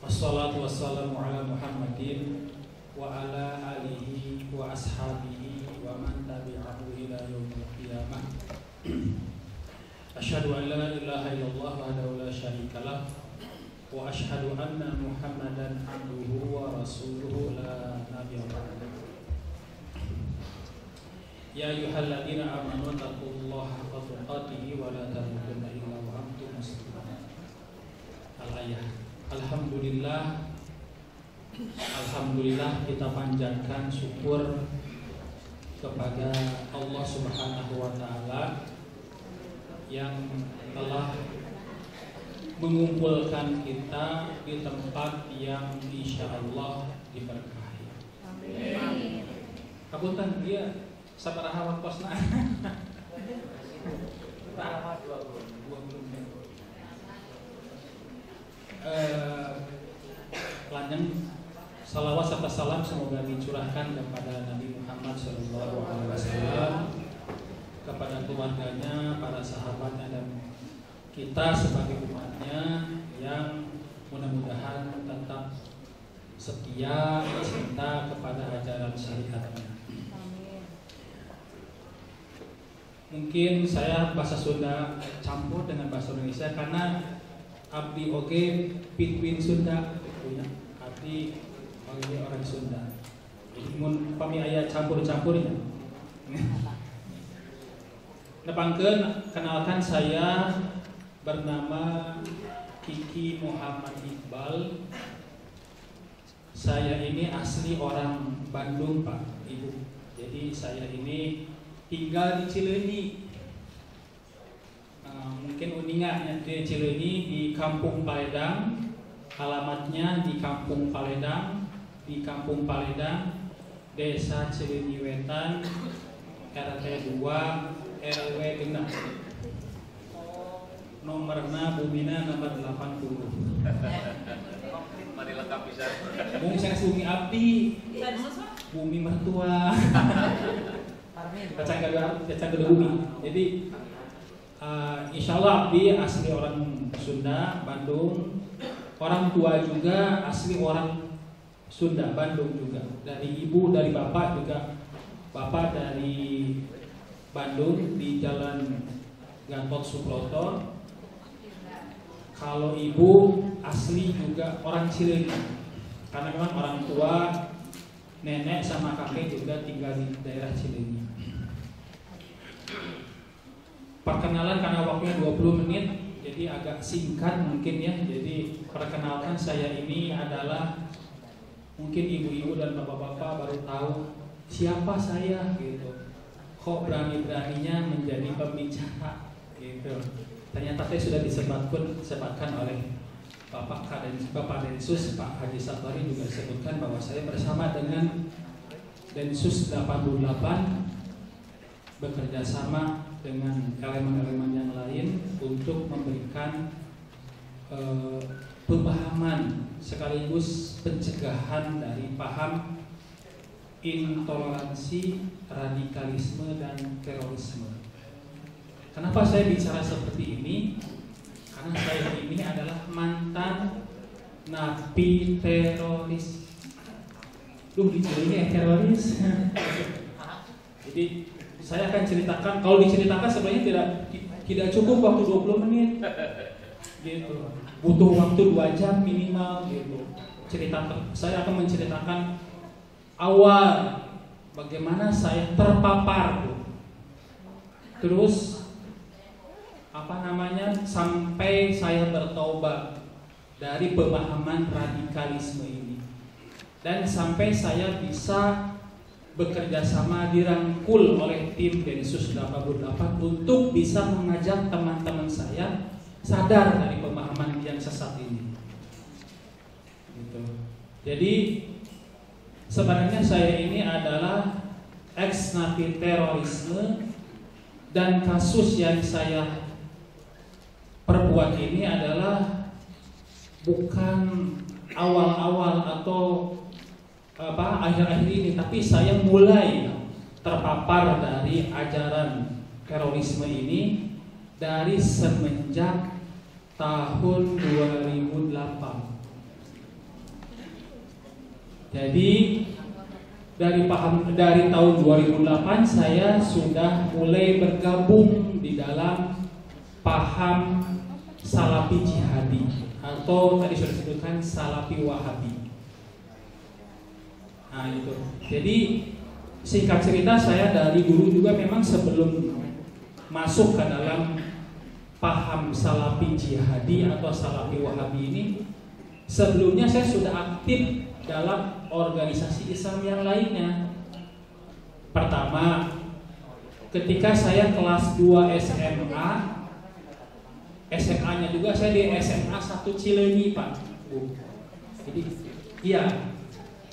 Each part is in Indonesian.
Wassalatu wassalamu ala Muhammadin wa ala alihi wa ashabihi wa man tabi'ahu ila yaumil qiyamah. Asyhadu an la ilaha illallah wahdahu la syarikalah wa asyhadu anna Muhammadan abduhu wa rasuluhu la nabiyya ba'dahu. Ya ayyuhalladzina amanu taqullaha haqqa tuqatih wa la tamutunna illa wa antum muslimun. Al-ayah. Alhamdulillah kita panjatkan syukur kepada Allah Subhanahu wa taala yang telah mengumpulkan kita di tempat yang insyaallah diberkahi. Amin. Kapunten dia sabaraha wakosna? Sabaraha 20 menit. Lanjang salawat serta salam semoga dicurahkan kepada Nabi Muhammad SAW, kepada keluarganya, para sahabatnya, dan kita sebagai umatnya yang mudah-mudahan tetap setia cinta kepada ajaran syariatnya. Mungkin saya bahasa Sunda campur dengan bahasa Indonesia karena abdi oge pitwin Sunda, abdi oge orang Sunda. Mun pami aya campur-campurnya. Nepangkeun, kenalkan saya bernama Kiki Muhammad Iqbal. Saya ini asli orang Bandung, Pak, Ibu. Jadi saya ini tinggal di Cileunyi. Mungkin uninganya di Cileunyi di Kampung Paledang, alamatnya di Kampung Paledang, Desa Cileunyi Wetan, RT 2 RW 6. Nomorna bumina nomor 80. Mari lengkap bisa. Bumi saya bumi abdi, bumi mertua. Kacang kedua bumi. Jadi insya Allah abdi asli orang Sunda, Bandung. Orang tua juga asli orang Sunda, Bandung juga. Dari ibu, dari bapak juga. Bapak dari Bandung di Jalan Gatot Subroto. Kalau ibu asli juga orang Cileunyi. Karena memang orang tua, nenek sama kakek juga tinggal di daerah Cileunyi. Perkenalan karena waktunya 20 menit, jadi agak singkat mungkin ya. Jadi perkenalkan, saya ini adalah, mungkin ibu-ibu dan bapak-bapak baru tahu siapa saya gitu. Kok berani-beraninya menjadi pembicara gitu. Ternyata saya sudah disebutkan oleh Bapak Densus, Pak Haji Sabari juga disebutkan bahwa saya bersama dengan Densus 88 bekerja sama dengan elemen-elemen yang lain untuk memberikan pemahaman sekaligus pencegahan dari paham intoleransi, radikalisme, dan terorisme. Kenapa saya bicara seperti ini? Karena saya ini adalah mantan napi teroris. Dicurinya teroris. Jadi saya akan ceritakan, kalau diceritakan sebenarnya tidak cukup waktu 20 menit. Gitu. Butuh waktu 2 jam minimal gitu. Saya akan menceritakan awal bagaimana saya terpapar. Terus sampai saya bertobat dari pemahaman radikalisme ini, dan sampai saya bisa bekerja sama dirangkul oleh tim Densus 88 untuk bisa mengajak teman-teman saya sadar dari pemahaman yang sesat ini. Gitu. Jadi sebenarnya saya ini adalah ex-napi terorisme, dan kasus yang saya perbuat ini adalah bukan awal-awal atau akhir-akhir ini, tapi saya mulai terpapar dari ajaran terorisme ini dari semenjak tahun 2008. Jadi dari tahun 2008 saya sudah mulai bergabung di dalam paham Salafi Jihadi atau tadi sudah disebutkan Salafi Wahabi. Nah itu. Jadi singkat cerita saya dari dulu juga memang sebelum masuk ke dalam paham Salafi Jihadi atau Salafi Wahabi ini, sebelumnya saya sudah aktif dalam organisasi Islam yang lainnya. Pertama, ketika saya kelas 2 SMA, SMA-nya juga saya di SMA 1 Cileunyi, Pak. Jadi iya.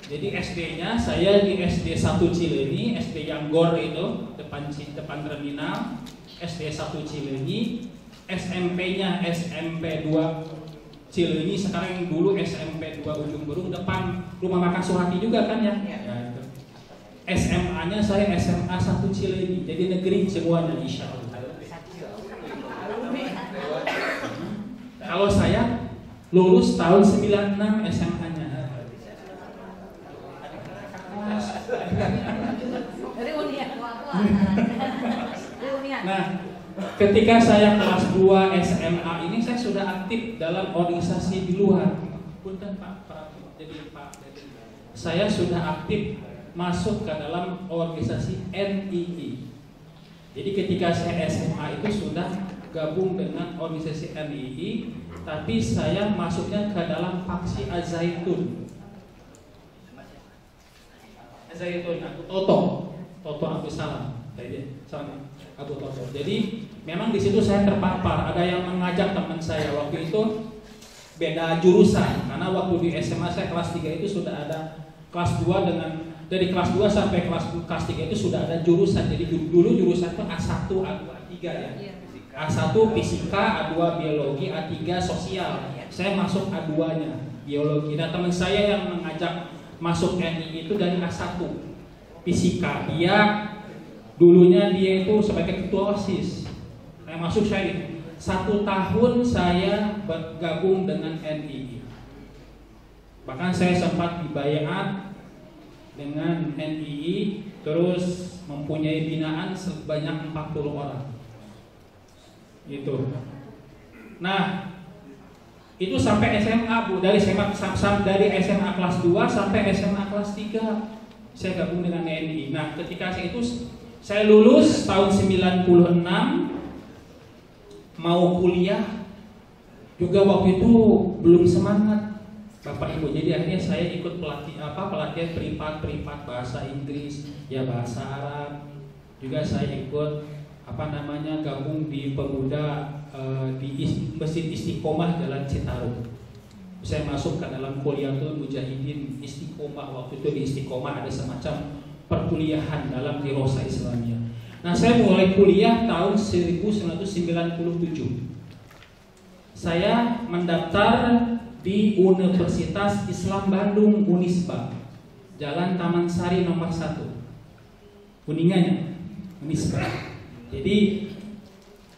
Jadi SD-nya saya di SD 1 Cileunyi, SD yang GOR itu, depan terminal, SD 1 Cileunyi, SMP-nya SMP 2 Cileunyi, sekarang yang dulu SMP 2 Ujung Berung, depan rumah makan Suhati juga kan ya? Ya itu. SMA-nya saya SMA 1 Cileunyi, jadi negeri semuanya insya Allah. Kalau saya lulus tahun 96 SMA-nya. Nah, ketika saya kelas 2 SMA ini saya sudah aktif dalam organisasi di luar. Punten Pak, saya sudah aktif masuk ke dalam organisasi NII. Jadi ketika saya SMA itu sudah gabung dengan organisasi NII, tapi saya masuknya ke dalam faksi Az-Zaitun. Az-Zaitun, Toto Abdul Salam. Abu Toto. Jadi memang di situ saya terpapar. Ada yang mengajak teman saya waktu itu beda jurusan, karena waktu di SMA saya kelas 3 itu sudah ada kelas 2 dengan dari kelas 2 sampai kelas 3 itu sudah ada jurusan. Jadi dulu jurusan itu A1, A2, A3 ya. A1 fisika, A2 biologi, A3 sosial. Saya masuk A2-nya biologi. Dan teman saya yang mengajak masuk NI itu dari A1 fisika. Dulunya dia itu sebagai ketua OSIS. Saya masuk saya 1 tahun saya bergabung dengan NII. Bahkan saya sempat dibayat dengan NII, terus mempunyai binaan sebanyak 40 orang. Itu. Nah, itu sampai SMA Bu, dari SMA kelas 2 sampai SMA kelas 3 saya gabung dengan NII. Nah, ketika saya lulus tahun 96, mau kuliah juga waktu itu belum semangat Bapak Ibu. Jadi akhirnya saya ikut pelatihan privat bahasa Inggris, ya bahasa Arab. Juga saya ikut gabung di pemuda di Masjid Istiqomah Jalan Citarum. Saya masuk ke dalam Kuliatul Mujahidin Istiqomah. Waktu itu di Istiqomah ada semacam perkuliahan dalam Dirosah Islamiyah. Nah, saya mulai kuliah tahun 1997. Saya mendaftar di Universitas Islam Bandung Unisba, Jalan Taman Sari nomor 1, Kuningannya Unisba. Jadi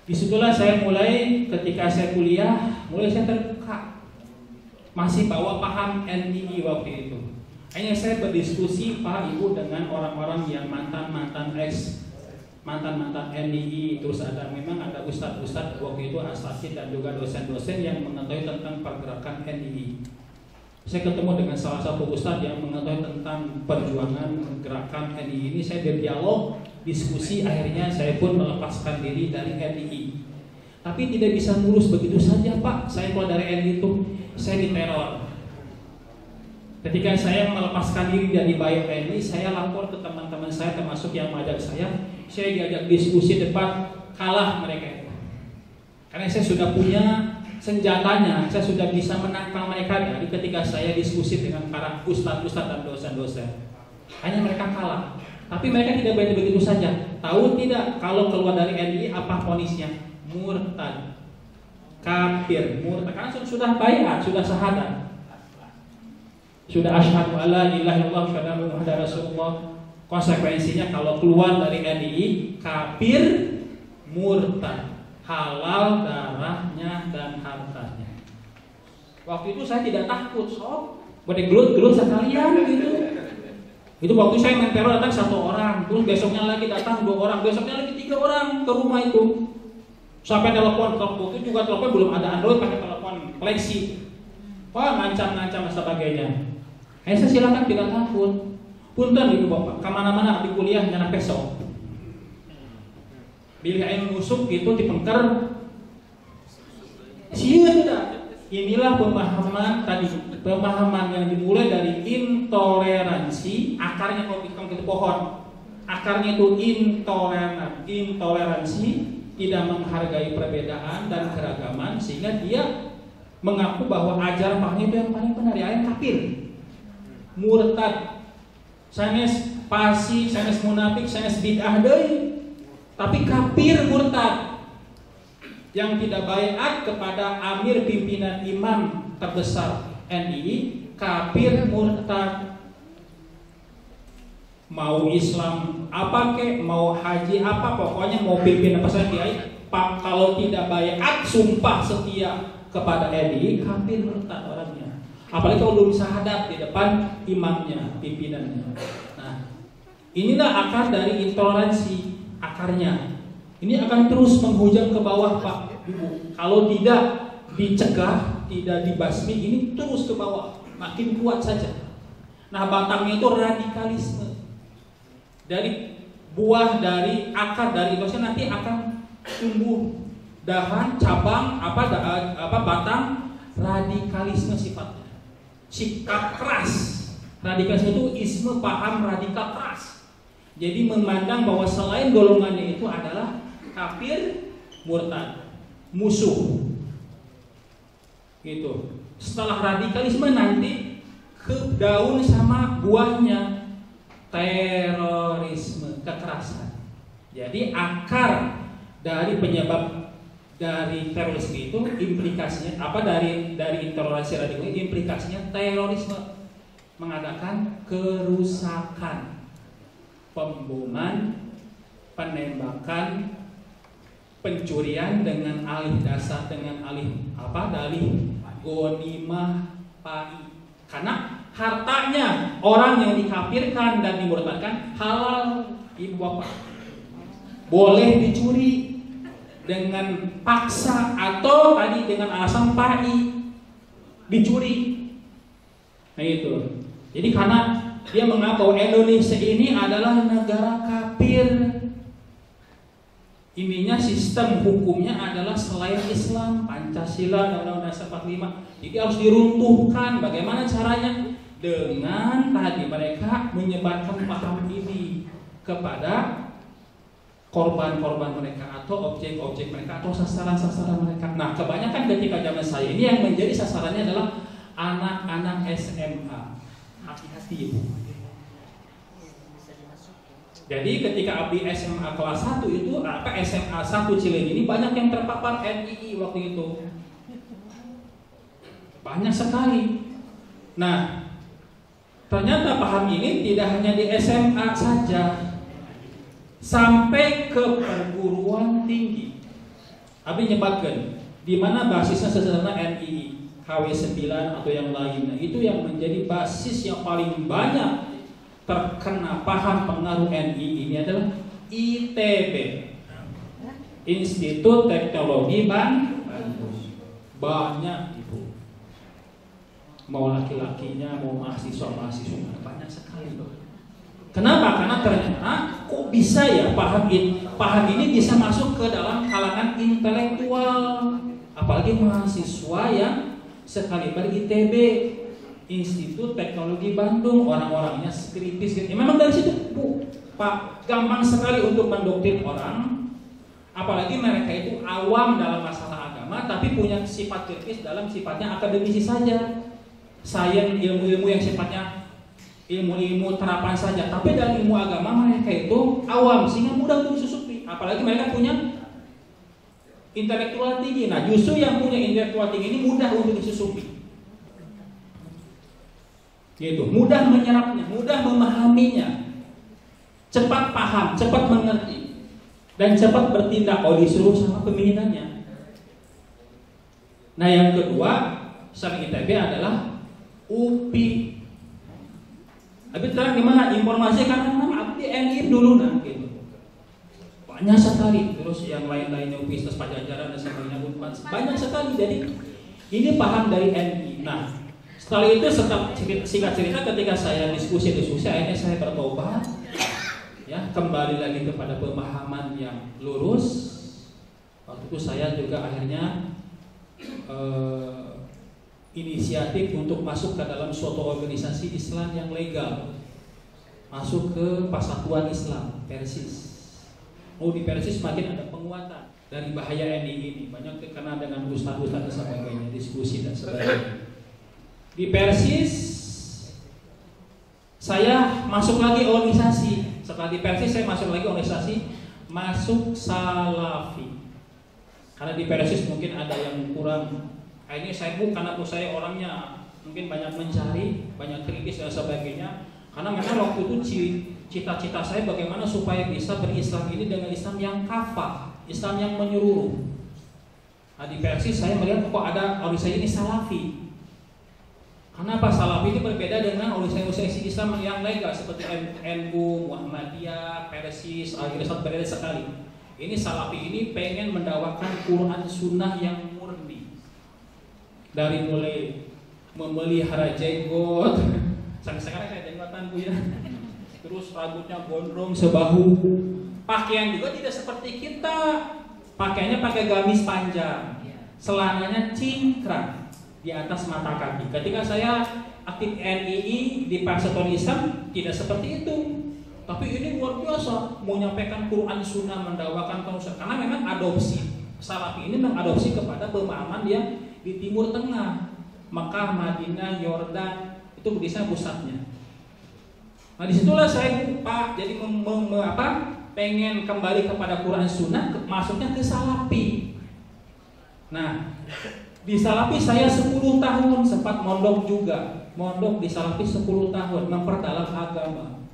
disitulah saya mulai, ketika saya kuliah, saya terbuka, masih bawa paham NII waktu itu. Hanya saya berdiskusi Pak Ibu dengan orang-orang yang mantan NII. Terus memang ada ustadz waktu itu asatidz dan juga dosen-dosen yang mengetahui tentang pergerakan NII. Saya ketemu dengan salah satu ustadz yang mengetahui tentang perjuangan gerakan NII ini. Saya berdialog, diskusi, akhirnya saya pun melepaskan diri dari NII. Tapi tidak bisa mulus begitu saja Pak. Saya keluar dari NII itu, saya diteror. Ketika saya melepaskan diri dari Bayat NII, saya lapor ke teman-teman saya, termasuk yang mengajak saya diajak diskusi debat, kalah mereka. Karena saya sudah punya senjatanya, saya sudah bisa menangkal mereka dari ketika saya diskusi dengan para ustadz-ustadz dan dosen-dosen. Hanya mereka kalah. Tapi mereka tidak berani begitu saja. Tahu tidak kalau keluar dari NII apa vonisnya? Murtad, kafir, murtad. Karena sudah bayat, sudah syahadat. Sudah asyhadu alla ilaha illallah wa asyhadu anna muhammadar rasulullah. Konsekuensinya kalau keluar dari NII kafir, murtad. halal darahnya dan hartanya. Waktu itu saya tidak takut, sob, boleh gelut-gelut sekalian gitu. Itu waktu saya main teror datang 1 orang, terus besoknya lagi datang 2 orang, besoknya lagi 3 orang ke rumah itu. Sampai telepon itu juga telepon belum ada Android, pakai telepon flexi. Wah, ngancam-ngancam dan sebagainya. Saya silakan, tidak takut. Punten gitu Bapak, kemana-mana di kuliah nyana besok. Bilih aing musuk gitu dipengker. Sieun tidak. Inilah pemahaman tadi, pemahaman yang dimulai dari intoleransi, akarnya kalau itu pohon. Akarnya itu intoleransi, tidak menghargai perbedaan dan keragaman, sehingga dia mengaku bahwa ajaran Paham itu yang paling benar, yang kafir, murtad, sanes fasik, sanes munafik, sanes bid'ah deui, tapi kafir murtad yang tidak baiat kepada amir pimpinan imam terbesar NII, kafir murtad. Mau Islam apa kek, mau haji apa, pokoknya mau pimpin apa saja kiai, kalau tidak baiat sumpah setia kepada NII, kafir murtad orangnya. Apalagi kalau belum syahadat di depan imamnya, pimpinannya. Nah, inilah akar dari intoleransi, akarnya. Ini akan terus menghujam ke bawah Pak Ibu. Kalau tidak dicegah, tidak dibasmi, ini terus ke bawah, makin kuat saja. Nah, batangnya itu radikalisme. Dari buah, dari akar, dari itu nanti akan tumbuh dahan, cabang, batang radikalisme sifatnya. Sikap keras. Radikalisme itu isme, paham radikal keras. Jadi memandang bahwa selain golongannya itu adalah kafir, murtad, musuh. Gitu. Setelah radikalisme nanti ke daun sama buahnya terorisme, kekerasan. Jadi akar dari penyebab dari terorisme itu implikasinya apa, dari intoleransi radikal implikasinya terorisme, mengadakan kerusakan, pemboman, penembakan, pencurian dengan alih dasar, dengan dalih ghanimah pai. Karena hartanya orang yang dikafirkan dan dimurtadkan halal, Ibu Bapak, boleh dicuri dengan paksa atau tadi dengan alasan pai, dicuri. Nah itu. Jadi karena dia mengaku Indonesia ini adalah negara kafir, ininya sistem hukumnya adalah selain Islam, Pancasila, Undang-Undang Dasar 45. Jadi harus diruntuhkan. Bagaimana caranya? Dengan tadi mereka menyebarkan paham ini kepada korban-korban mereka atau objek-objek mereka atau sasaran-sasaran mereka. Nah, kebanyakan ketika zaman saya ini yang menjadi sasarannya adalah anak-anak SMA. Hati-hati Ibu. Jadi ketika abdi SMA kelas 1 itu, SMA 1 Cileunyi ini banyak yang terpapar NII waktu itu. Banyak sekali. Nah, ternyata paham ini tidak hanya di SMA saja, sampai ke perguruan tinggi. Abdi nyebatkan di mana basisnya sesederhana NII, KW9 atau yang lainnya. Itu yang menjadi basis yang paling banyak terkena paham pengaruh NII ini adalah ITB, Institut Teknologi Bandung. Banyak Ibu, mau laki-lakinya, mau mahasiswa-mahasiswa, banyak sekali. Kenapa? Karena ternyata kok bisa ya paham ini bisa masuk ke dalam kalangan intelektual, apalagi mahasiswa yang sekaliber ITB, Institut Teknologi Bandung, orang-orangnya kritis. Memang dari situ Bu, Pak, gampang sekali untuk mendoktrin orang, apalagi mereka itu awam dalam masalah agama, tapi punya sifat kritis dalam sifatnya akademisi saja, sains, ilmu-ilmu yang sifatnya ilmu-ilmu terapan saja. Tapi dalam ilmu agama mereka itu awam, sehingga mudah untuk disusupi. Apalagi mereka punya intelektual tinggi. Nah, justru yang punya intelektual tinggi ini mudah untuk disusupi. Gitu, mudah menyerapnya, mudah memahaminya, cepat paham, cepat mengerti. dan cepat bertindak kalau disuruh sama pemimpinannya. Nah yang kedua, Syarq ITB adalah UPI. Tapi terang gimana informasi karena memang abdi NIM dulu nah gitu. Banyak sekali, terus yang lain-lainnya Universitas Pajajaran dan sebagainya banyak sekali. Jadi ini paham dari NI. Nah setelah itu singkat cerita ketika saya diskusi akhirnya saya bertobat, ya kembali lagi kepada pemahaman yang lurus. Waktu itu saya juga akhirnya inisiatif untuk masuk ke dalam suatu organisasi Islam yang legal, masuk ke Persatuan Islam Persis. Di Persis makin ada penguatan dari bahaya NI ini, banyak terkena dengan ustaz-ustaz dan sebagainya, diskusi dan sebagainya. Di Persis saya masuk lagi organisasi. Setelah di Persis saya masuk lagi organisasi, masuk Salafi. Karena di Persis mungkin ada yang kurang. Akhirnya saya karena saya orangnya mungkin banyak mencari, banyak kritis dan sebagainya. Karena memang waktu itu cita-cita saya bagaimana supaya bisa berislam ini dengan Islam yang kafah, Islam yang menyeluruh. Nah di Persis saya melihat kok ada organisasi ini Salafi. Kenapa Salafi ini berbeda dengan organisasi Islam yang legal seperti NU, Muhammadiyah, Persis, Al-Irsad berbeda sekali. Ini Salafi ini pengen mendakwakan Quran Sunnah yang murni. Dari mulai memelihara jenggot, sampai sekarang saya jenggotan Bu ya. Terus rambutnya gondrong sebahu. Pakaian juga tidak seperti kita. Pakaiannya pakai gamis panjang. Celananya cingkrang di atas mata kaki. Ketika saya aktif NII di Persatuan Islam tidak seperti itu. Tapi ini luar biasa, mau menyampaikan Quran Sunnah, mendakwakan kaum. Karena memang adopsi Salafi ini mengadopsi kepada pemahaman yang di Timur Tengah, Mekah, Madinah, Yordan, itu bisa pusatnya. Nah disitulah saya lupa, jadi pengen kembali kepada Quran Sunnah, masuknya ke Salafi. Nah di Salafi saya 10 tahun sempat mondok juga, mondok di Salafi 10 tahun memperdalam agama.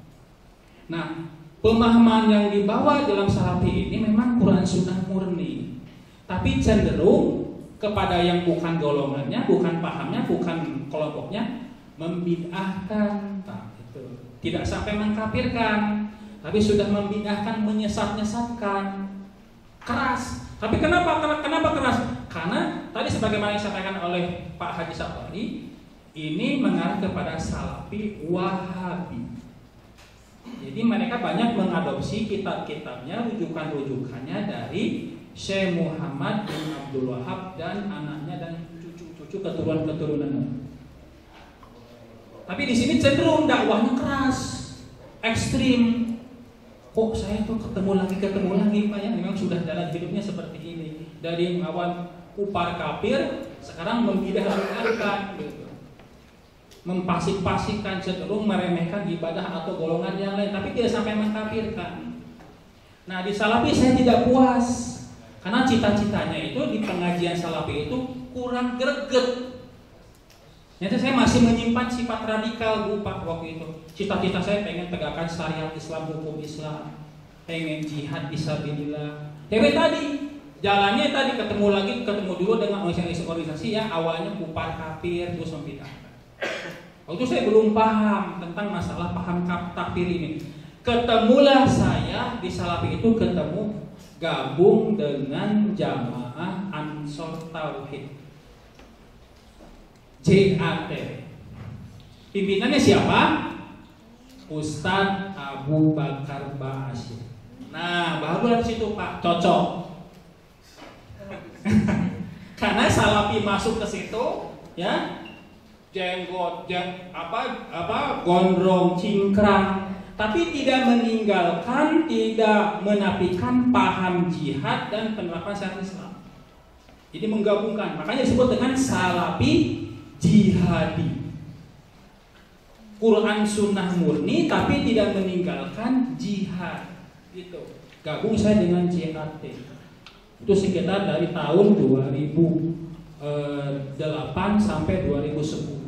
Nah pemahaman yang dibawa dalam Salafi ini memang Quran Sunnah murni, tapi cenderung kepada yang bukan golongannya, bukan pahamnya, bukan kelompoknya, membid'ahkan, tidak sampai mengkafirkan, tapi sudah membid'ahkan, menyesat-nyesatkan, keras. Tapi kenapa keras? Karena tadi sebagaimana yang disampaikan oleh Pak Haji Sapari, ini mengarah kepada Salafi Wahabi. Jadi mereka banyak mengadopsi kitab-kitabnya, rujukan-rujukannya dari Syekh Muhammad bin Abdul Wahab dan anaknya dan cucu-cucu keturunan-keturunannya. Tapi di sini cenderung dakwahnya keras, ekstrim. Kok saya tuh ketemu lagi Pak ya, memang sudah jalan hidupnya seperti ini. Dari awal upar kafir, sekarang membidah-bidahkan gitu. Mempasik-pasikkan, cenderung meremehkan ibadah atau golongan yang lain, tapi tidak sampai mengkafirkan. Nah di Salafi saya tidak puas. Karena cita-citanya itu di pengajian Salafi itu kurang greget. Ternyata saya masih menyimpan sifat radikal Bu Pak waktu itu. Cita-cita saya pengen tegakkan syariat Islam, hukum Islam, pengen jihad fisabilillah. Tapi tadi jalannya tadi ketemu dulu dengan organisasi yang awalnya kupar kafir terus membid'ahkan. Waktu itu saya belum paham tentang masalah paham takfir ini. Ketemulah saya di Salafi itu gabung dengan Jamaah Ansor Tauhid JAT. Pimpinannya siapa? Ustadz Abu Bakar Ba'asyir. Nah baru dari situ Pak cocok. Karena Salafi masuk ke situ ya, jenggot gondrong cingkrang, tapi tidak meninggalkan, tidak menafikan paham jihad dan penerapan syariat Islam. Jadi menggabungkan, makanya disebut dengan Salafi jihadi. Quran Sunnah murni tapi tidak meninggalkan jihad. Gitu. Gabung saya dengan JAT. Itu sekitar dari tahun 2008 sampai 2010.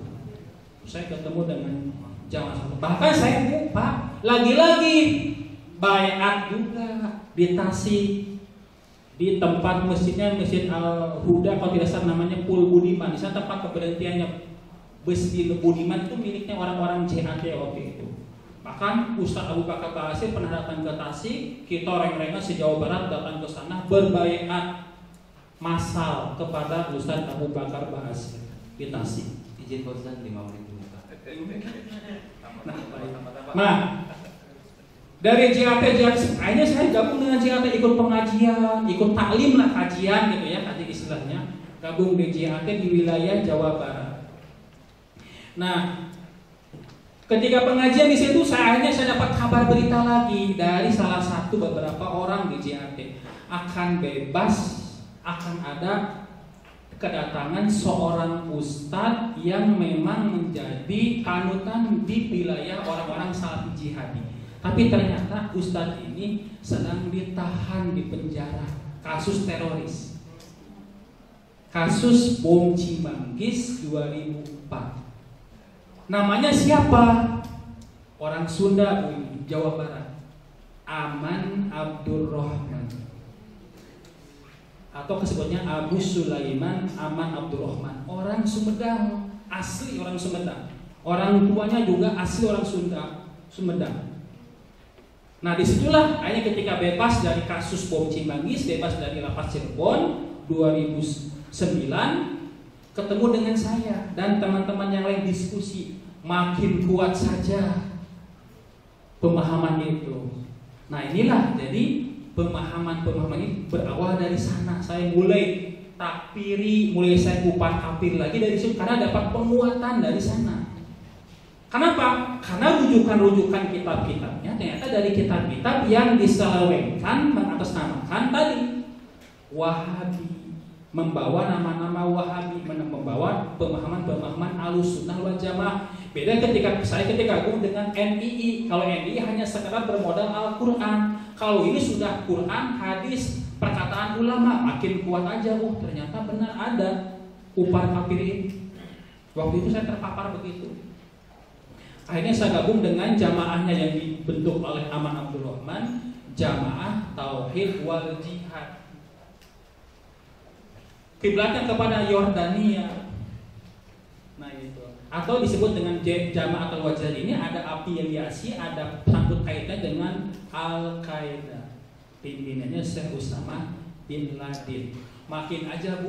Saya ketemu dengan jamaah. Bahkan saya lupa lagi-lagi baiat juga. di Tasik, di tempat masjidnya Masjid Al-Huda kalau tidak salah namanya Pul Budiman. Di sana tempat keberhentiannya bus di Budiman itu miliknya orang-orang JAT waktu itu. Bahkan Ustaz Abu Bakar Basir pernah datang ke Tasik, kita orang-orang se-Jawa Barat datang ke sana berbaiat massal kepada Ustaz Abu Bakar Basir di Tasik. Izin Ustaz 5 menit dulu Pak. Nah, dari JAT akhirnya saya gabung dengan JAT, ikut pengajian, ikut taklim lah, kajian gitu ya, tadi istilahnya, gabung di JAT di wilayah Jawa Barat. Nah, ketika pengajian di situ akhirnya saya dapat kabar berita lagi dari salah satu beberapa orang di JAT akan bebas, akan ada kedatangan seorang ustadz yang memang menjadi panutan di wilayah orang-orang salafi jihadi. Tapi ternyata ustadz ini sedang ditahan di penjara kasus teroris, kasus bom Cimanggis 2004. Namanya siapa? Orang Sunda Bu, Jawa Barat. Aman Abdurrahman, atau kesebutnya Abu Sulaiman Aman Abdurrahman. Orang Sumedang, asli orang Sumedang. Orang tuanya juga asli orang Sumedang. Nah disitulah akhirnya ketika bebas dari kasus bom Cimanggis, bebas dari lapas Cirebon 2009, ketemu dengan saya dan teman-teman yang lain diskusi, makin kuat saja pemahaman itu. Nah inilah jadi pemahaman ini berawal dari sana. Saya mulai takfiri, mulai saya kupat kafir lagi dari situ karena dapat penguatan dari sana. Kenapa? Karena rujukan-rujukan kitab-kitabnya ternyata dari kitab-kitab yang diselewengkan mengatasnamakan tadi Wahabi, membawa nama-nama Wahabi, membawa pemahaman-pemahaman Ahlussunnah wal Jamaah. Beda ketika gabung dengan NII. Kalau NII hanya sekedar bermodal Al-Quran. Kalau ini sudah Quran, hadis, perkataan ulama, makin kuat aja. Ternyata benar ada upar kafir ini. Waktu itu saya terpapar begitu. Akhirnya saya gabung dengan jamaahnya yang dibentuk oleh Aman Abdurrahman, Jamaah Tauhid wal Jihad. Kiblatnya kepada Yordania. Nah itu. Atau disebut dengan Jamaah Al-Wajah ini ada afiliasi, ada sangkut kaitan dengan Al-Qaeda. Pimpinannya Syekh Usama bin Laden. Makin aja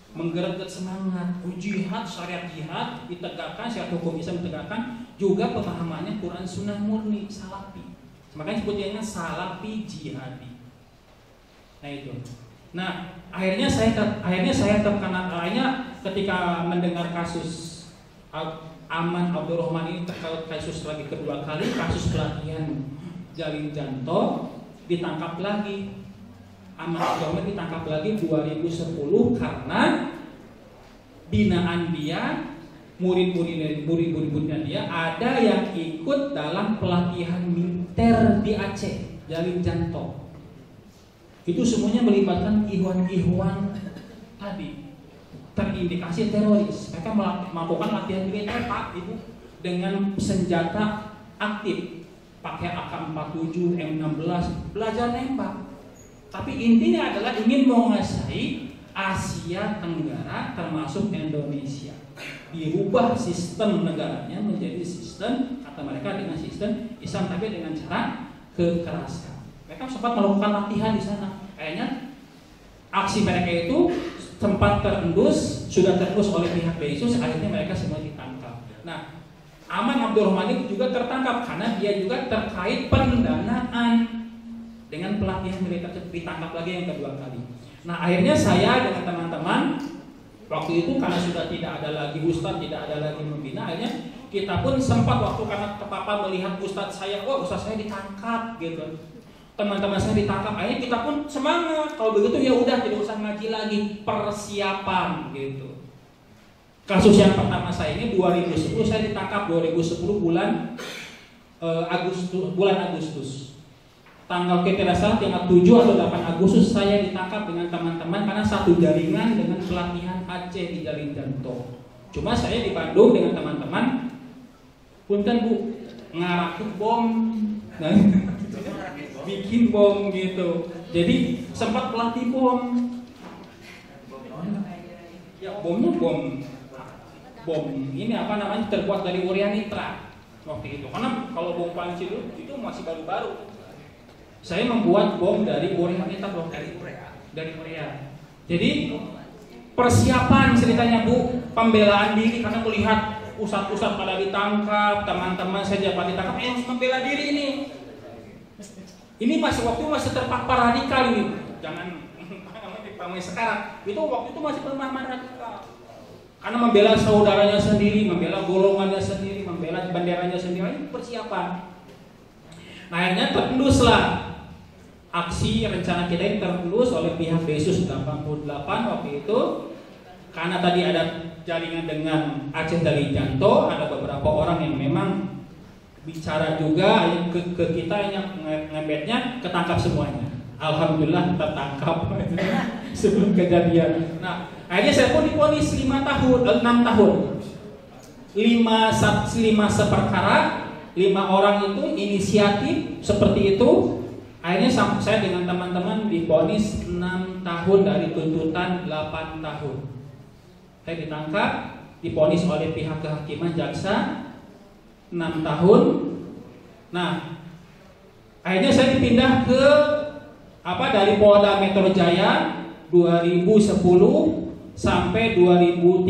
menggerakkan semangat jihad, syariat jihad ditegakkan, syariat hukum Islam ditegakkan, juga pemahamannya Quran Sunnah murni salafi. Makanya sebutnya salafi jihadi. Nah itu. Nah akhirnya saya terkena, akhirnya ketika mendengar kasus Aman Abdurrahman ini terkait kasus lagi kedua kali, kasus pelatihan Jalil Janto, ditangkap lagi. Aman Abdurrahman ditangkap lagi 2010 karena binaan dia, murid-muridnya dia ada yang ikut dalam pelatihan militer di Aceh, Jalil Janto. Itu semuanya melibatkan ikhwan-ikhwan tadi, terindikasi teroris. Mereka melakukan latihan militer Pak Ibu dengan senjata aktif, pakai AK-47, M16, belajar nembak. Tapi intinya adalah ingin menguasai Asia Tenggara termasuk Indonesia. Dirubah sistem negaranya menjadi sistem, kata mereka, dengan sistem Islam tapi dengan cara kekerasan. Mereka sempat melakukan latihan di sana. Akhirnya aksi mereka itu sempat sudah terendus oleh pihak Densus. Akhirnya mereka semua ditangkap. Nah, Aman Abdurrahman itu juga tertangkap karena dia juga terkait pendanaan dengan pelatihan militer, ditangkap lagi yang kedua kali. Nah akhirnya saya dengan teman-teman waktu itu karena sudah tidak ada lagi ustadz, tidak ada lagi membina, akhirnya kita pun sempat waktu karena terpapar melihat ustadz saya, ustadz saya ditangkap gitu, teman-teman saya ditangkap, akhirnya kita pun semangat. Kalau begitu ya udah tidak usah ngaji lagi, persiapan gitu. Kasus yang pertama saya ini 2010 saya ditangkap 2010 bulan Agustus. Tanggal tidak salah tanggal 7 atau 8 Agustus saya ditangkap dengan teman-teman karena satu jaringan dengan pelatihan Aceh di Jalil Janto. Cuma saya di Bandung dengan teman-teman, punten Bu, ngarakit bom. Nah, bikin bom gitu. Jadi sempat pelatih bom. Ya bomnya bom ini apa namanya terbuat dari urea nitrat waktu itu. Karena kalau bom Panci itu masih baru-baru. Saya membuat bom dari urea nitrat dari urea. Jadi persiapan ceritanya Bu, pembelaan diri karena melihat ustadz-ustadz pada ditangkap, teman-teman saya dapat ditangkap, harus membela diri ini. Ini masih terpapar radikal ini. Jangan pamai sekarang. Itu waktu itu masih pemahaman radikal. Karena membela saudaranya sendiri, membela golongannya sendiri, membela benderanya sendiri, ini persiapan. Nah, akhirnya terenduslah aksi rencana kita ini terendus oleh pihak Densus 88 waktu itu. Karena tadi ada jaringan dengan Aceh dari Janto, ada beberapa orang yang memang bicara juga ke kita yang ngebetnya ketangkap semuanya. Alhamdulillah tertangkap sebelum kejadian. Nah, akhirnya saya pun divonis 6 tahun. 5 seperkara, 5 orang itu inisiatif seperti itu. Akhirnya saya dengan teman-teman divonis 6 tahun dari tuntutan 8 tahun. Saya ditangkap, divonis oleh pihak kehakiman jaksa 6 tahun. Nah, akhirnya saya dipindah ke dari Polda Metro Jaya 2010 sampai 2013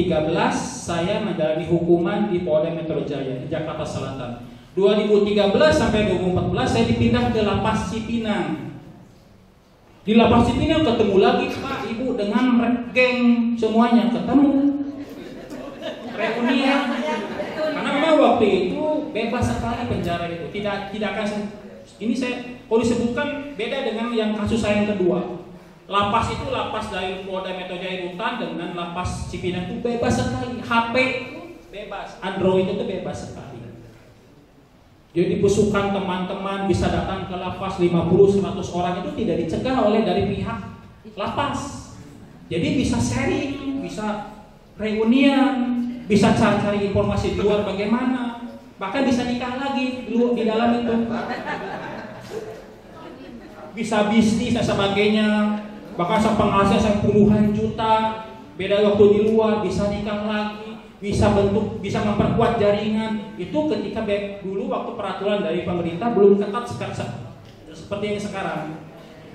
saya menjalani hukuman di Polda Metro Jaya di Jakarta Selatan. 2013 sampai 2014 saya dipindah ke Lapas Cipinang. Di Lapas Cipinang ketemu lagi Pak Ibu dengan geng semuanya ketemu. Reunian. Karena memang waktu itu bebas sekali penjara itu. Tidak akan ini saya kalau disebutkan beda dengan yang kasus saya yang kedua. Lapas itu lapas dari Polda Metro Jaya Rutan dengan Lapas Cipinang itu bebas sekali. HP itu bebas, Android itu bebas sekali. Jadi pusukan teman-teman bisa datang ke lapas 50-100 orang itu tidak dicegah oleh dari pihak lapas. Jadi bisa sharing, bisa reunian, bisa cari-cari informasi di luar bagaimana, bahkan bisa nikah lagi di dalam itu, bisa bisnis dan sebagainya, bahkan penghasilan puluhan juta. Beda waktu di luar bisa nikah lagi, bisa memperkuat jaringan. Itu ketika dulu waktu peraturan dari pemerintah belum ketat seperti yang sekarang.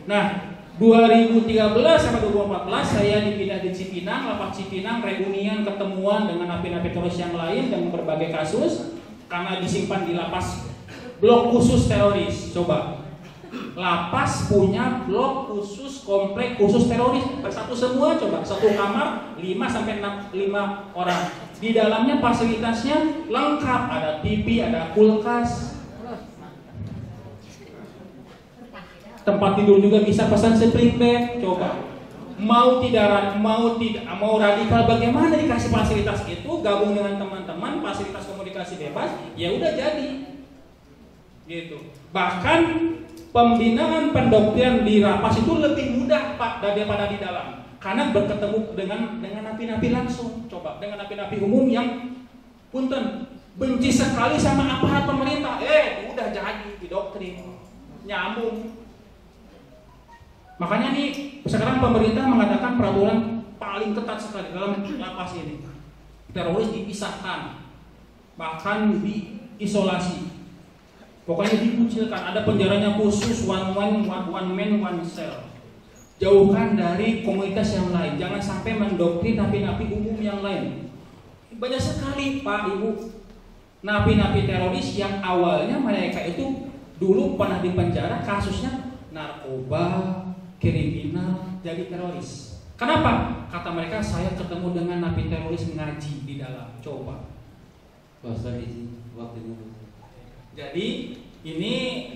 Nah, 2013 sampai 2014 saya dipindah di Cipinang, Lapas Cipinang, reunian, ketemuan dengan napi-napi teroris yang lain dengan berbagai kasus karena disimpan di lapas blok khusus teroris. Coba, lapas punya blok khusus, komplek khusus teroris bersatu semua. Coba, satu kamar 5 sampai 5 orang. Di dalamnya fasilitasnya lengkap, ada TV, ada kulkas. Tempat tidur juga bisa pesan spring bed. Coba, mau radikal bagaimana dikasih fasilitas itu, gabung dengan teman-teman, fasilitas komunikasi bebas, ya udah jadi. Gitu. Bahkan pembinaan pendokteran di lapas itu lebih mudah Pak daripada di dalam. Karena berketemu dengan napi-napi langsung. Coba, dengan napi-napi umum yang punten benci sekali sama aparat pemerintah, udah jadi didoktrin, nyambung. Makanya nih sekarang pemerintah mengatakan peraturan paling ketat sekali dalam lapas ini. Teroris dipisahkan, bahkan diisolasi. Pokoknya dikucilkan. Ada penjaranya khusus, one man one cell. Jauhkan dari komunitas yang lain. Jangan sampai mendoktrin napi-napi umum yang lain. Banyak sekali Pak Ibu napi-napi teroris yang awalnya mereka itu dulu pernah dipenjara kasusnya narkoba, kriminal, jadi teroris. Kenapa? Kata mereka, saya ketemu dengan napi teroris ngaji di dalam. Coba. Jadi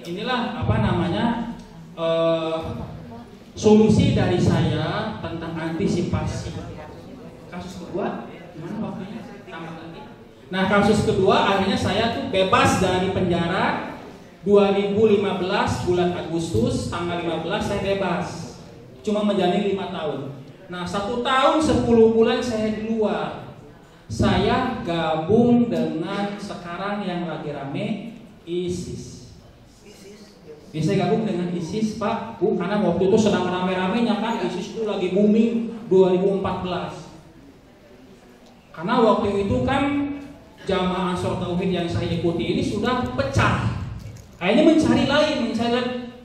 inilah solusi dari saya tentang antisipasi. Kasus kedua, gimana waktunya? Tambah lagi. Nah, kasus kedua akhirnya saya tuh bebas dari penjara. 2015 bulan Agustus tanggal 15 saya bebas, cuma menjalani 5 tahun. Nah, 1 tahun 10 bulan saya di luar. Saya gabung dengan sekarang yang lagi rame ISIS. Bisa gabung dengan ISIS Pak, Bu, karena waktu itu sedang rame-ramenya kan ISIS itu lagi booming 2014. Karena waktu itu kan Jamaah Ansor Tauhid yang saya ikuti ini sudah pecah. Akhirnya mencari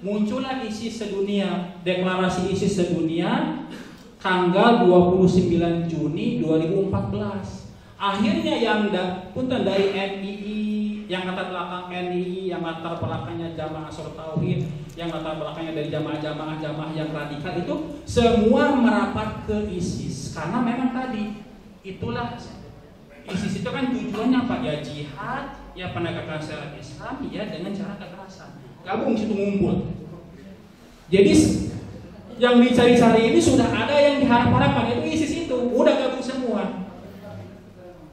muncullah ISIS sedunia, deklarasi ISIS sedunia tanggal 29 Juni 2014. Akhirnya yang punten dari NII, yang latar belakang NII, yang latar belakangnya Jamaah Ansor Tauhid, yang latar belakangnya dari jamaah yang radikal itu semua merapat ke ISIS. Karena memang tadi itulah ISIS itu kan tujuannya apa? Ya jihad, ya penegakan syariat Islam, ya dengan cara kekerasan. Gabung situ ngumpul. Jadi yang dicari-cari ini sudah ada yang diharap-harapkan, itu ISIS itu udah gabung semua.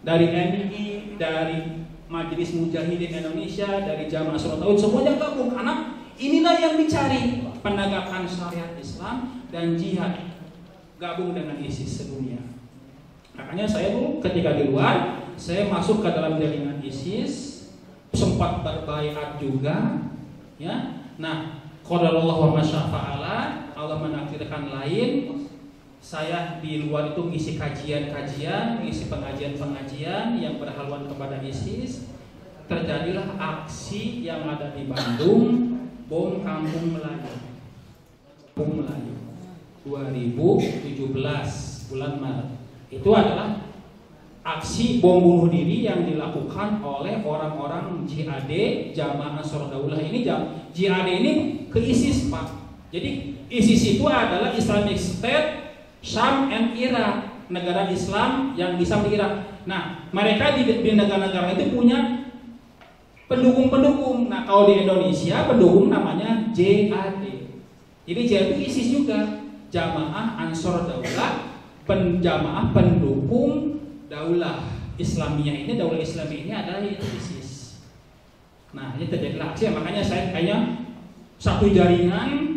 Dari MI, dari Majelis Mujahidin Indonesia, dari Jamaah Ansor Tauhid, semuanya gabung karena inilah yang dicari, penegakan syariat Islam dan jihad, gabung dengan ISIS sedunia. Makanya saya dulu ketika di luar, saya masuk ke dalam jaringan ISIS, sempat berbaiat juga, ya. Nah, qadarullah wa masyafa'ala, Allah menakdirkan lain. Saya di luar itu ngisi kajian-kajian, ngisi pengajian-pengajian yang berhaluan kepada ISIS. Terjadilah aksi yang ada di Bandung, bom Kampung Melayu. Kampung Melayu 2017 bulan Maret. Itu adalah aksi bom bunuh diri yang dilakukan oleh orang-orang JAD, Jamaah Ansor Daulah ini. JAD ini ke ISIS, Pak. Jadi ISIS itu adalah Islamic State Syam and Irak, negara Islam yang di Syam di Irak. Nah, mereka di negara-negara itu punya pendukung-pendukung. Nah, kalau di Indonesia pendukung namanya JAD. Jadi JAD itu ISIS juga, Jamaah Ansor Daulah, jamaah pendukung daulah Islamiyah ini. Daulah Islamiyah ini adalah ISIS. Nah, ini terjadilah aksi, makanya saya kayaknya satu jaringan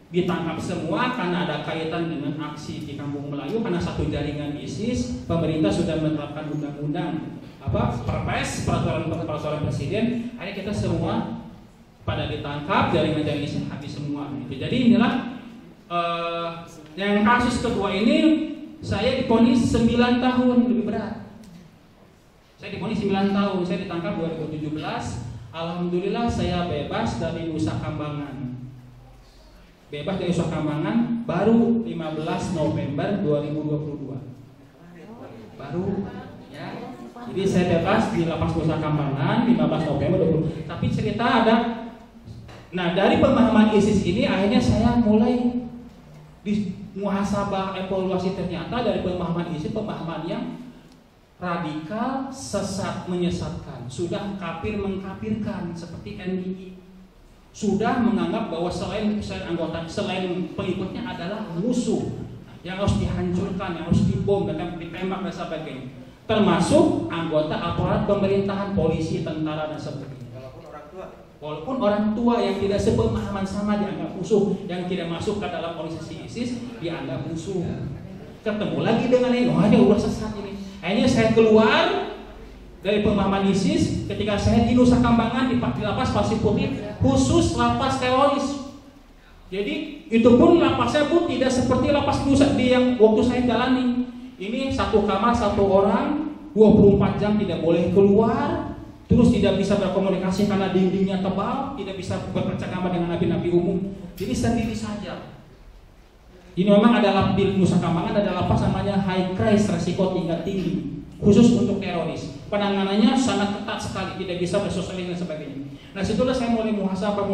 ditangkap semua karena ada kaitan dengan aksi di Kampung Melayu. Karena satu jaringan ISIS, pemerintah sudah menerapkan undang-undang Perpres, peraturan presiden. Akhirnya kita semua pada ditangkap, jaringan-jaringan ISIS habis semua. Gitu. Jadi inilah yang kasus kedua ini saya divonis 9 tahun, lebih berat. Saya divonis 9 tahun, saya ditangkap 2017. Alhamdulillah saya bebas dari Nusa Kambangan. Bebas dari Nusa Kambangan baru 15 November 2022. Baru ya. Jadi saya bebas di lapas Nusa Kambangan 15 November 2022. Tapi cerita ada. Nah, dari pemahaman ISIS ini akhirnya saya mulai di muhasabah, evaluasi. Ternyata dari pemahaman ISIS, pemahaman yang radikal, sesat, menyesatkan, sudah kafir mengkafirkan seperti NII. Sudah menganggap bahwa selain anggota, selain pengikutnya adalah musuh yang harus dihancurkan, yang harus dibom dan ditembak dan sebagainya. Termasuk anggota aparat pemerintahan, polisi, tentara dan sebagainya. Walaupun orang tua yang tidak sepemahaman sama dianggap musuh, yang tidak masuk ke dalam organisasi ISIS dianggap musuh. Ketemu lagi dengan ini, ada ulah sesat ini. Akhirnya saya keluar dari pemahaman ISIS ketika saya di Nusa Kambangan di lapas Pasir Putih, khusus lapas teroris. Jadi itu pun lapasnya pun tidak seperti lapas Nusa di yang waktu saya jalani. Ini satu kamar satu orang, 24 jam tidak boleh keluar, terus tidak bisa berkomunikasi karena dindingnya tebal, tidak bisa berpercakapan dengan nabi-nabi umum. Jadi sendiri saja. Ini memang adalah di Nusa Kambangan ada lapas namanya high risk, resiko tingkat tinggi, khusus untuk teroris. Penanganannya sangat ketat sekali, tidak bisa bersosialisasi dan sebagainya. Nah, situlah saya mulai muhasabah,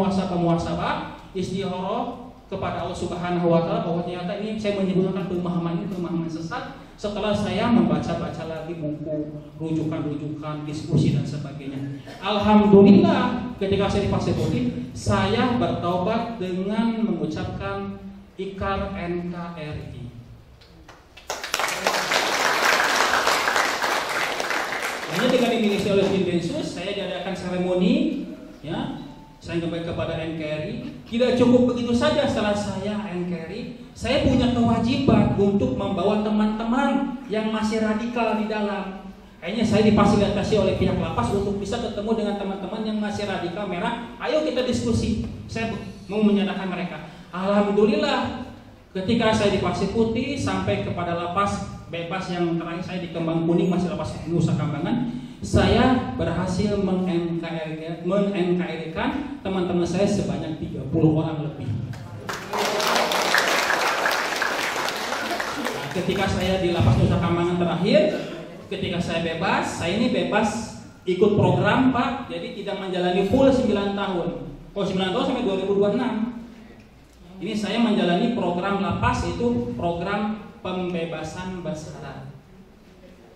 istikharah kepada Allah Subhanahu wa taala bahwa ternyata ini saya menyebutkan pemahaman sesat setelah saya membaca-baca lagi buku, rujukan-rujukan, diskusi dan sebagainya. Alhamdulillah ketika saya di Pasir Putih, saya bertaubat dengan mengucapkan Ikrar NKRI. Hanya dengan dimiliki oleh tim Densus, saya diadakan seremoni, ya. Saya kembali kepada NKRI. Tidak cukup begitu saja setelah saya NKRI, saya punya kewajiban untuk membawa teman-teman yang masih radikal di dalam. Akhirnya saya difasilitasi oleh pihak lapas untuk bisa ketemu dengan teman-teman yang masih radikal merah. Ayo kita diskusi. Saya mau menyadarkan mereka. Alhamdulillah, ketika saya di Pasir Putih sampai kepada lapas bebas yang terakhir saya di Kembang Kuning, masih lapas Nusa Kambangan, saya berhasil meng-NKRI-kan teman-teman saya sebanyak 30 orang lebih. Nah, ketika saya di lapas Nusa Kambangan terakhir, ketika saya ini bebas ikut program Pak, jadi tidak menjalani full 9 tahun. Oh 9 tahun sampai 2026. Ini saya menjalani program lapas, itu program pembebasan bersyarat.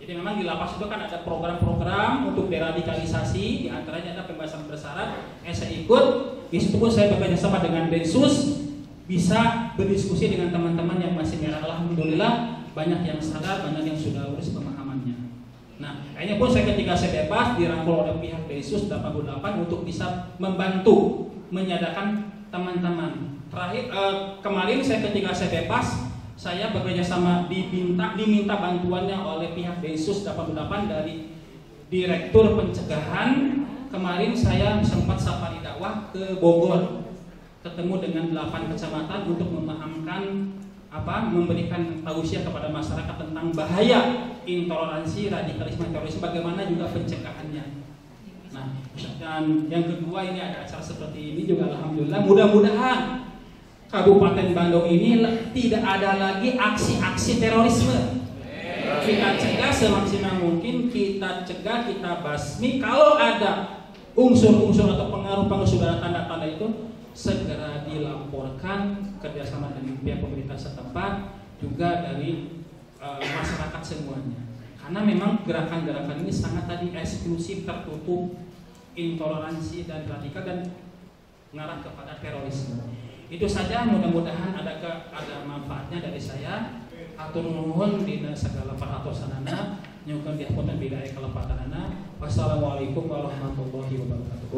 Jadi memang di lapas itu kan ada program-program untuk deradikalisasi, di antaranya ada pembebasan bersyarat. Saya ikut, di situ pun saya bekerja sama dengan Densus, bisa berdiskusi dengan teman-teman yang masih merah. Alhamdulillah banyak yang sadar, banyak yang sudah lulus pemahamannya. Nah, akhirnya pun ketika saya bebas dirangkul oleh pihak Densus 88 untuk bisa membantu menyadarkan teman-teman. Terakhir kemarin ketika saya bebas, saya bekerja sama diminta bantuannya oleh pihak Densus 88 dari Direktur Pencegahan. Kemarin saya sempat safari dakwah ke Bogor, ketemu dengan 8 kecamatan untuk memahamkan memberikan tausiah kepada masyarakat tentang bahaya intoleransi, radikalisme, terorisme, bagaimana juga pencegahannya. Nah, dan yang kedua ini ada acara seperti ini juga alhamdulillah, mudah-mudahan Kabupaten Bandung ini tidak ada lagi aksi-aksi terorisme. Kita cegah semaksimal mungkin, kita cegah, kita basmi. Kalau ada unsur-unsur atau pengaruh-pengaruh sudah tanda-tanda itu, segera dilaporkan kerjasama dengan pihak pemerintah setempat, juga dari masyarakat semuanya. Karena memang gerakan-gerakan ini sangat eksklusif, tertutup, intoleransi dan radikal dan mengarah kepada terorisme. Itu saja, mudah-mudahan ada manfaatnya dari saya. Atur nuhun dina segala paratosanana, nyukeun dihapunten bidaya kalepatanana. Wassalamualaikum warahmatullahi wabarakatuh.